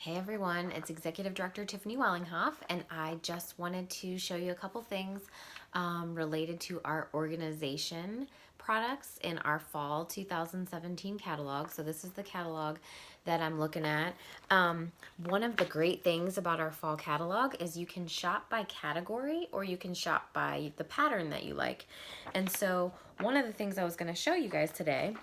Hey everyone, it's Executive Director Tiffany Wellinghoff, and I just wanted to show you a couple things related to our organization products in our fall 2017 catalog. So this is the catalog that I'm looking at. One of the great things about our fall catalog is you can shop by category or you can shop by the pattern that you like. And so one of the things I was going to show you guys today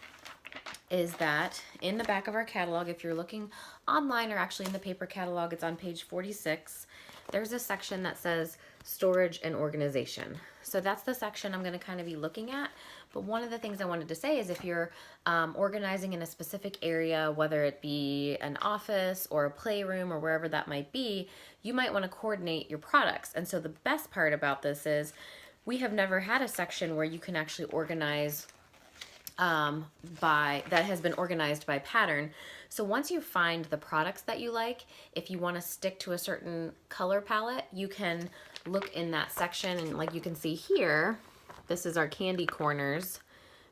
is that in the back of our catalog, if you're looking online or actually in the paper catalog, it's on page 46, there's a section that says storage and organization. So that's the section I'm going to kind of be looking at. But one of the things I wanted to say is if you're organizing in a specific area, whether it be an office or a playroom or wherever that might be, you might want to coordinate your products. And so the best part about this is we have never had a section where you can actually organize that has been organized by pattern. So once you find the products that you like, if you want to stick to a certain color palette, you can look in that section, and like you can see here, this is our Candy Corners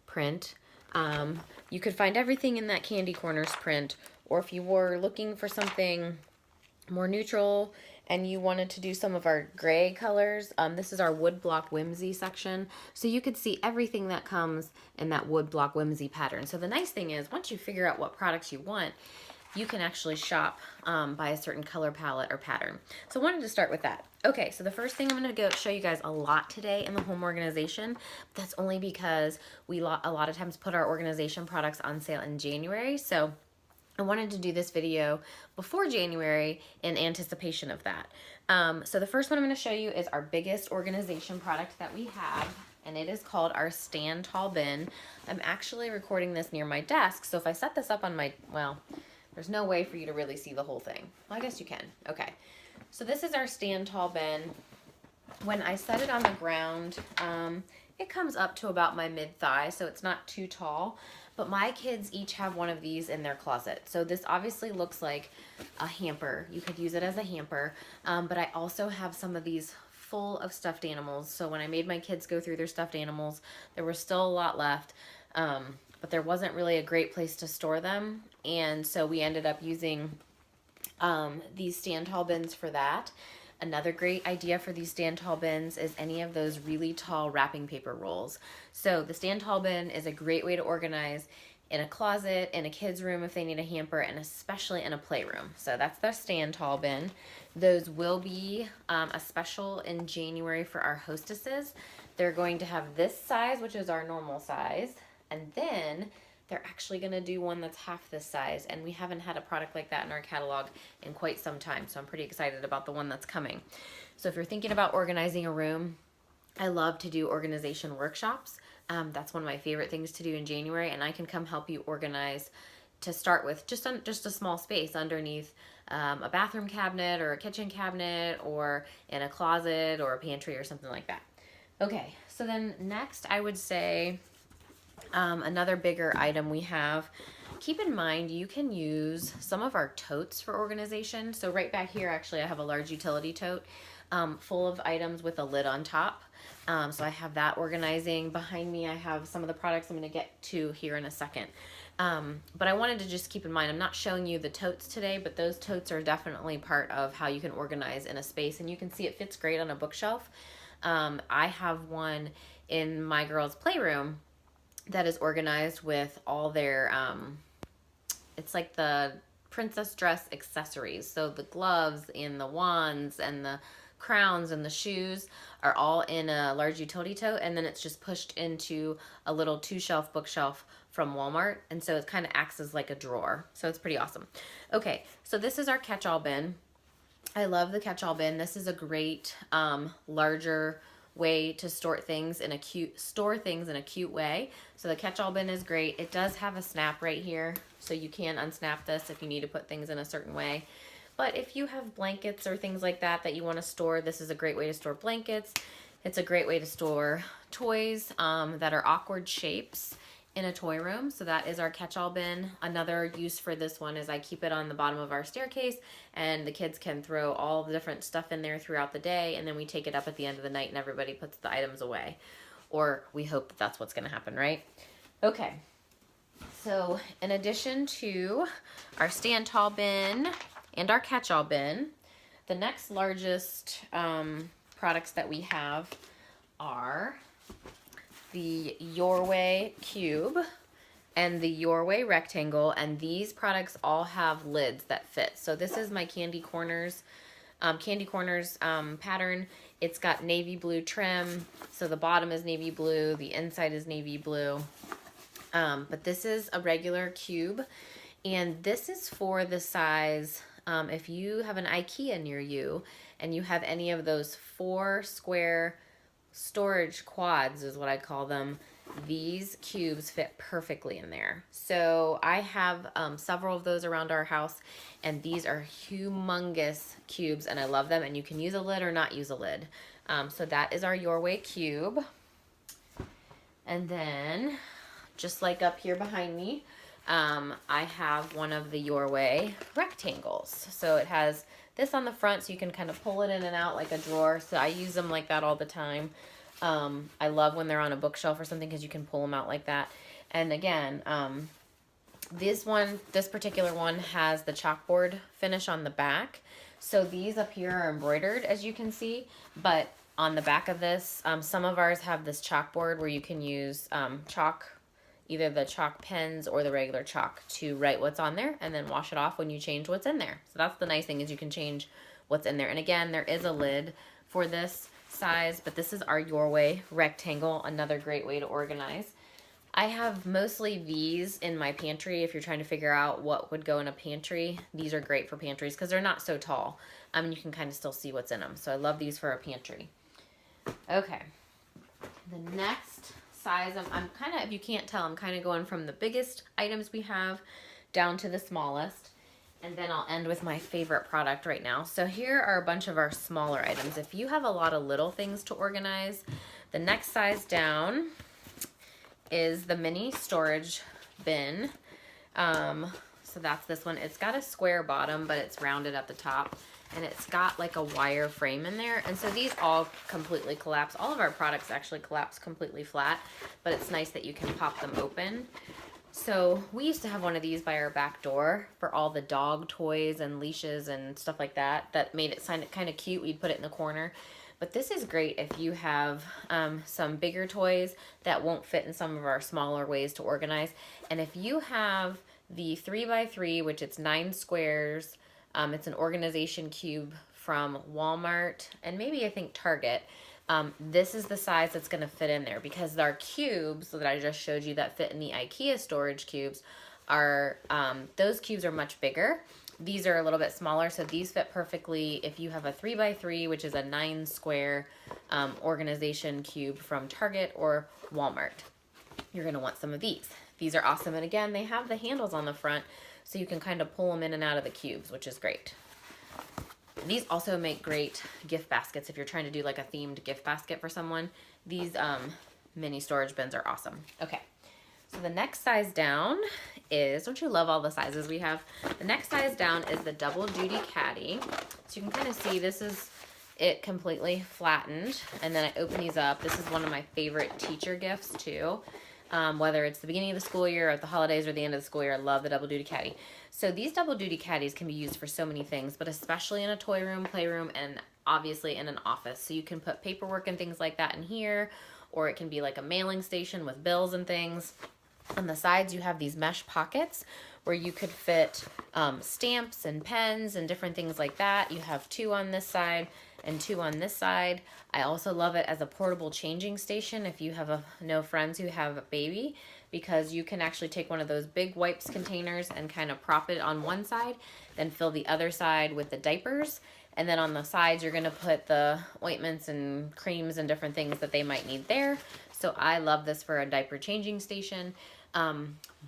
print. You could find everything in that Candy Corners print, or if you were looking for something more neutral and you wanted to do some of our gray colors, this is our wood block whimsy section. So you could see everything that comes in that wood block whimsy pattern. So the nice thing is once you figure out what products you want, you can actually shop by a certain color palette or pattern. So I wanted to start with that. Okay, so the first thing I'm going to go show you guys a lot today in the home organization. That's only because we a lot of times put our organization products on sale in January. So I wanted to do this video before January in anticipation of that. So the first one I'm going to show you is our biggest organization product that we have, and it is called our Stand Tall Bin. I'm actually recording this near my desk, so if I set this up on my, well, there's no way for you to really see the whole thing. Well, I guess you can. Okay. So this is our Stand Tall Bin. When I set it on the ground, it comes up to about my mid-thigh, so it's not too tall. But my kids each have one of these in their closet. So this obviously looks like a hamper. You could use it as a hamper. But I also have some of these full of stuffed animals. So when I made my kids go through their stuffed animals, there was still a lot left. But there wasn't really a great place to store them. And so we ended up using these stand tall bins for that. Another great idea for these stand tall bins is any of those really tall wrapping paper rolls. So the stand tall bin is a great way to organize in a closet, in a kid's room if they need a hamper, and especially in a playroom. So that's the stand tall bin. Those will be a special in January for our hostesses. They're going to have this size, which is our normal size, and then they're actually going to do one that's half this size, and we haven't had a product like that in our catalog in quite some time, so I'm pretty excited about the one that's coming. So if you're thinking about organizing a room, I love to do organization workshops. That's one of my favorite things to do in January, and I can come help you organize to start with just a small space underneath a bathroom cabinet or a kitchen cabinet or in a closet or a pantry or something like that. Okay, so then next I would say another bigger item we have. Keep in mind you can use some of our totes for organization. So right back here actually I have a large utility tote full of items with a lid on top. So I have that organizing. Behind me I have some of the products I'm going to get to here in a second. But I wanted to just keep in mind I'm not showing you the totes today, but those totes are definitely part of how you can organize in a space, and you can see it fits great on a bookshelf. I have one in my girls' playroom that is organized with all their, it's like the princess dress accessories. So the gloves and the wands and the crowns and the shoes are all in a large utility tote, and then it's just pushed into a little 2-shelf bookshelf from Walmart, and so it kind of acts as like a drawer. So it's pretty awesome. Okay, so this is our catch-all bin. I love the catch-all bin. This is a great larger way to store things in a cute way. So the catch-all bin is great. It does have a snap right here, so you can unsnap this if you need to put things in a certain way. But if you have blankets or things like that that you want to store, this is a great way to store blankets. It's a great way to store toys that are awkward shapes in a toy room. So that is our catch-all bin. Another use for this one is I keep it on the bottom of our staircase, and the kids can throw all the different stuff in there throughout the day, and then we take it up at the end of the night and everybody puts the items away. Or we hope that that's what's going to happen, right? Okay. So in addition to our stand tall bin, and our catch-all bin. The next largest products that we have are the Your Way cube and the Your Way rectangle, and these products all have lids that fit. So this is my Candy Corners pattern. It's got navy blue trim, so the bottom is navy blue, the inside is navy blue. But this is a regular cube, and this is for the size, if you have an IKEA near you and you have any of those 4 square storage quads is what I call them, these cubes fit perfectly in there. So I have several of those around our house, and these are humongous cubes, and I love them, and you can use a lid or not use a lid. So that is our Your Way cube. And then, just like up here behind me, I have one of the Your Way rectangles. So it has this on the front, so you can kind of pull it in and out like a drawer. So I use them like that all the time. I love when they're on a bookshelf or something because you can pull them out like that. And again, this particular one has the chalkboard finish on the back. So these up here are embroidered, as you can see, but on the back of this, some of ours have this chalkboard where you can use chalk, either the chalk pens or the regular chalk, to write what's on there and then wash it off when you change what's in there. So that's the nice thing, is you can change what's in there. And again, there is a lid for this size, but this is our Your Way rectangle, another great way to organize. I have mostly these in my pantry. If you're trying to figure out what would go in a pantry, these are great for pantries because they're not so tall. You can kind of still see what's in them. So I love these for a pantry. Okay, the next size, I'm kind of, if you can't tell, I'm kind of going from the biggest items we have down to the smallest. And then I'll end with my favorite product right now. So here are a bunch of our smaller items. If you have a lot of little things to organize, the next size down is the mini storage bin. So that's this one. It's got a square bottom, but it's rounded at the top. And it's got like a wire frame in there. And so these all completely collapse. All of our products actually collapse completely flat, but it's nice that you can pop them open. So we used to have one of these by our back door for all the dog toys and leashes and stuff like that. That made it kind of cute. We'd put it in the corner. But this is great if you have some bigger toys that won't fit in some of our smaller ways to organize. And if you have the 3x3, which it's 9 squares, it's an organization cube from Walmart and maybe I think Target. This is the size that's going to fit in there, because our cubes that I just showed you that fit in the IKEA storage cubes are, those cubes are much bigger. These are a little bit smaller, so these fit perfectly if you have a 3x3, which is a 9 square organization cube from Target or Walmart. You're going to want some of these. These are awesome, and again, they have the handles on the front, so you can kind of pull them in and out of the cubes, which is great. These also make great gift baskets if you're trying to do like a themed gift basket for someone. These mini storage bins are awesome. Okay, so the next size down is, don't you love all the sizes we have? The next size down is the double duty caddy. So you can kind of see this is it completely flattened, and then I open these up. This is one of my favorite teacher gifts too. Whether it's the beginning of the school year or at the holidays or the end of the school year, I love the double duty caddy. So these double duty caddies can be used for so many things, but especially in a toy room, playroom, and obviously in an office. So you can put paperwork and things like that in here, or it can be like a mailing station with bills and things. On the sides, you have these mesh pockets where you could fit stamps and pens and different things like that. You have 2 on this side and 2 on this side. I also love it as a portable changing station if you have no friends who have a baby, because you can actually take one of those big wipes containers and kind of prop it on one side, then fill the other side with the diapers, and then on the sides you're going to put the ointments and creams and different things that they might need there. So I love this for a diaper changing station.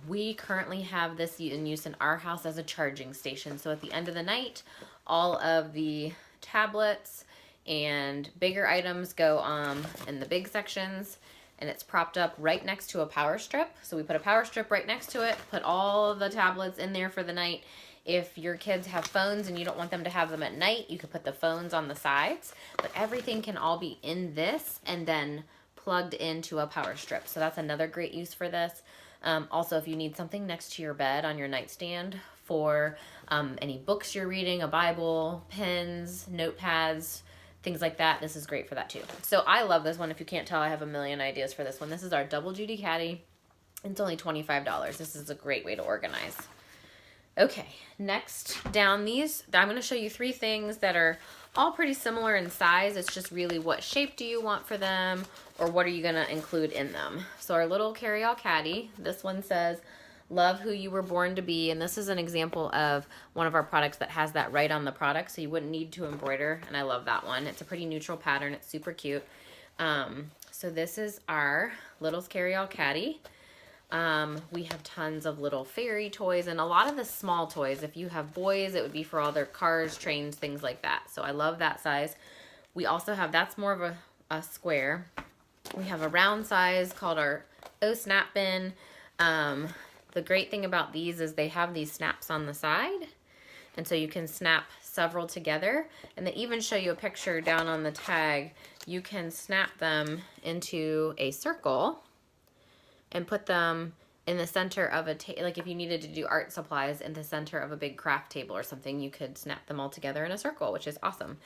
We currently have this in use in our house as a charging station. So at the end of the night, all of the tablets and bigger items go in the big sections, and it's propped up right next to a power strip. So we put a power strip right next to it, put all of the tablets in there for the night. If your kids have phones and you don't want them to have them at night, you could put the phones on the sides, but everything can all be in this and then plugged into a power strip. So that's another great use for this. Also, if you need something next to your bed on your nightstand for any books you're reading, a Bible, pens, notepads, things like that. This is great for that too. So I love this one. If you can't tell, I have a million ideas for this one. This is our double duty caddy. It's only $25. This is a great way to organize. Okay, next down these, I'm going to show you 3 things that are all pretty similar in size. It's just really what shape do you want for them, or what are you going to include in them. So our little carry-all caddy, this one says, love who you were born to be. And this is an example of one of our products that has that right on the product, so you wouldn't need to embroider. And I love that one. It's a pretty neutral pattern. It's super cute. So this is our little carry-all caddy. We have tons of little fairy toys and a lot of the small toys. If you have boys, it would be for all their cars, trains, things like that. So I love that size. We also have, that's more of a square. We have a round size called our snap bin. The great thing about these is they have these snaps on the side. And so you can snap several together. And they even show you a picture down on the tag. You can snap them into a circle and put them in the center of a like if you needed to do art supplies in the center of a big craft table or something, you could snap them all together in a circle, which is awesome.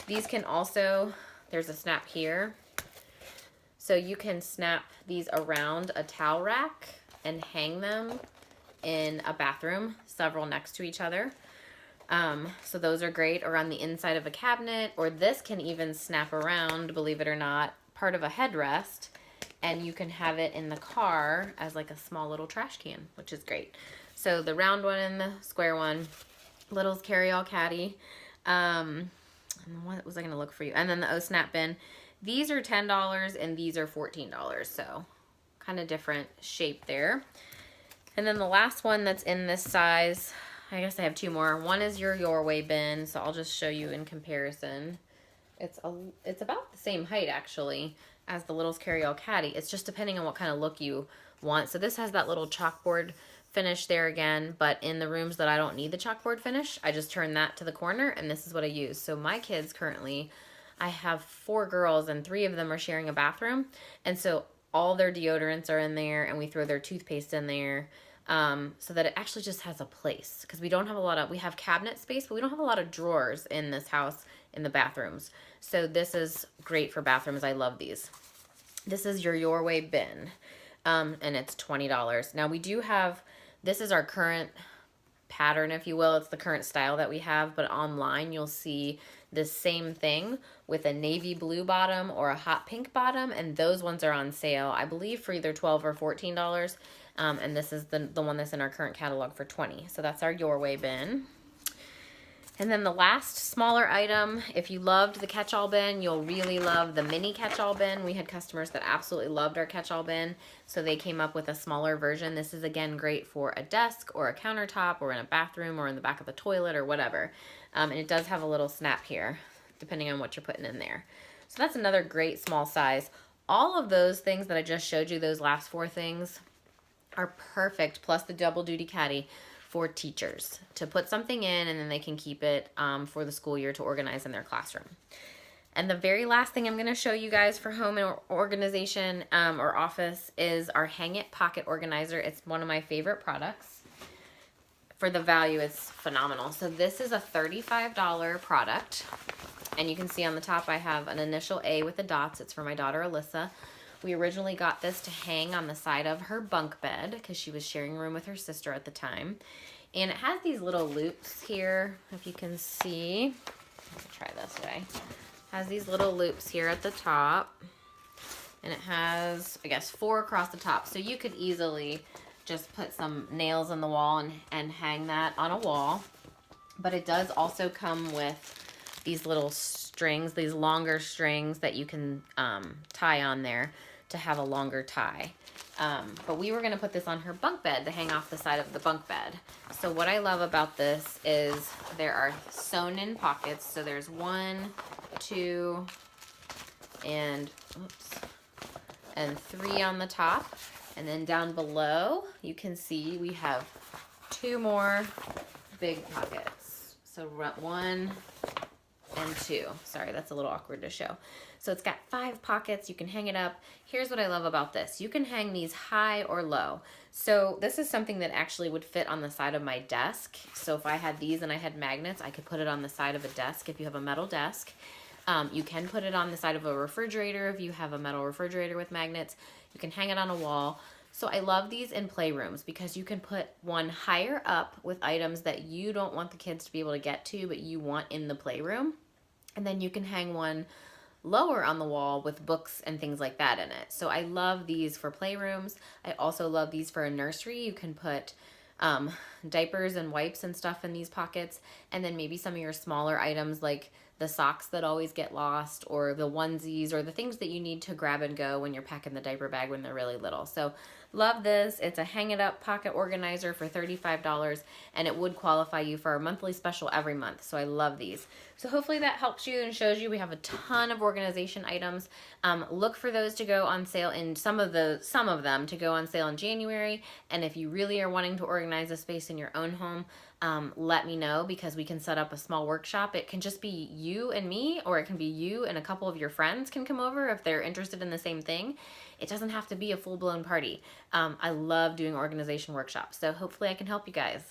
These can also, there's a snap here. So you can snap these around a towel rack and hang them in a bathroom, several next to each other. So those are great, or on the inside of a cabinet, or this can even snap around, believe it or not, part of a headrest. And you can have it in the car as like a small little trash can, which is great. So the round one and the square one, Little's carry-all caddy. And what was I gonna look for you? And then the snap bin. These are $10 and these are $14. So kind of different shape there. And then the last one that's in this size, I guess I have 2 more. One is your way bin. So I'll just show you in comparison. It's about the same height actually as the Little's carry-all caddy. It's just depending on what kind of look you want. So this has that little chalkboard finish there again, but in the rooms that I don't need the chalkboard finish, I just turn that to the corner and this is what I use. So my kids currently, I have 4 girls and 3 of them are sharing a bathroom. And so all their deodorants are in there and we throw their toothpaste in there so that it actually just has a place. Because we don't have a lot of, we have cabinet space, but we don't have a lot of drawers in this house in the bathrooms. So this is great for bathrooms. I love these. This is your way bin, and it's $20. Now we do have, this is our current pattern, if you will. It's the current style that we have, but online you'll see the same thing with a navy blue bottom or a hot pink bottom, and those ones are on sale, I believe, for either $12 or $14. And this is the one that's in our current catalog for $20. So that's our your way bin. And then the last smaller item, if you loved the catch-all bin, you'll really love the mini catch-all bin. We had customers that absolutely loved our catch-all bin, so they came up with a smaller version. This is, again, great for a desk or a countertop or in a bathroom or in the back of the toilet or whatever. And it does have a little snap here, depending on what you're putting in there. So that's another great small size. All of those things that I just showed you, those last 4 things, are perfect, plus the double duty caddy, for teachers to put something in and then they can keep it for the school year to organize in their classroom. And the very last thing I'm going to show you guys for home organization or office is our Hang It Pocket Organizer. It's one of my favorite products. For the value, it's phenomenal. So this is a $35 product, and you can see on the top I have an initial A with the dots. It's for my daughter Alyssa. We originally got this to hang on the side of her bunk bed because she was sharing a room with her sister at the time. And it has these little loops here, if you can see. Let me try this way. It has these little loops here at the top. And it has, I guess, 4 across the top. So you could easily just put some nails in the wall and hang that on a wall. But it does also come with these little strings, these longer strings that you can tie on there to have a longer tie. But we were going to put this on her bunk bed to hang off the side of the bunk bed. So what I love about this is there are sewn in pockets. So there's 1, 2, and 3 on the top. And then down below, you can see we have 2 more big pockets. So 1, and 2. Sorry, that's a little awkward to show. So it's got 5 pockets. You can hang it up. Here's what I love about this. You can hang these high or low. So this is something that actually would fit on the side of my desk. So if I had these and I had magnets, I could put it on the side of a desk if you have a metal desk. You can put it on the side of a refrigerator if you have a metal refrigerator with magnets. You can hang it on a wall. So I love these in playrooms because you can put one higher up with items that you don't want the kids to be able to get to, but you want in the playroom. And then you can hang one lower on the wall with books and things like that in it. So I love these for playrooms. I also love these for a nursery. You can put diapers and wipes and stuff in these pockets, and then maybe some of your smaller items like the socks that always get lost, or the onesies, or the things that you need to grab and go when you're packing the diaper bag when they're really little. So love this. It's a hang it up pocket organizer for $35, and it would qualify you for our monthly special every month. So I love these. So hopefully that helps you and shows you we have a ton of organization items. Look for those to go on sale in some of them to go on sale in January. And if you really are wanting to organize a space in your own home, let me know, because we can set up a small workshop. It can just be you and me, or it can be you and a couple of your friends can come over if they're interested in the same thing. It doesn't have to be a full-blown party. I love doing organization workshops, so hopefully I can help you guys.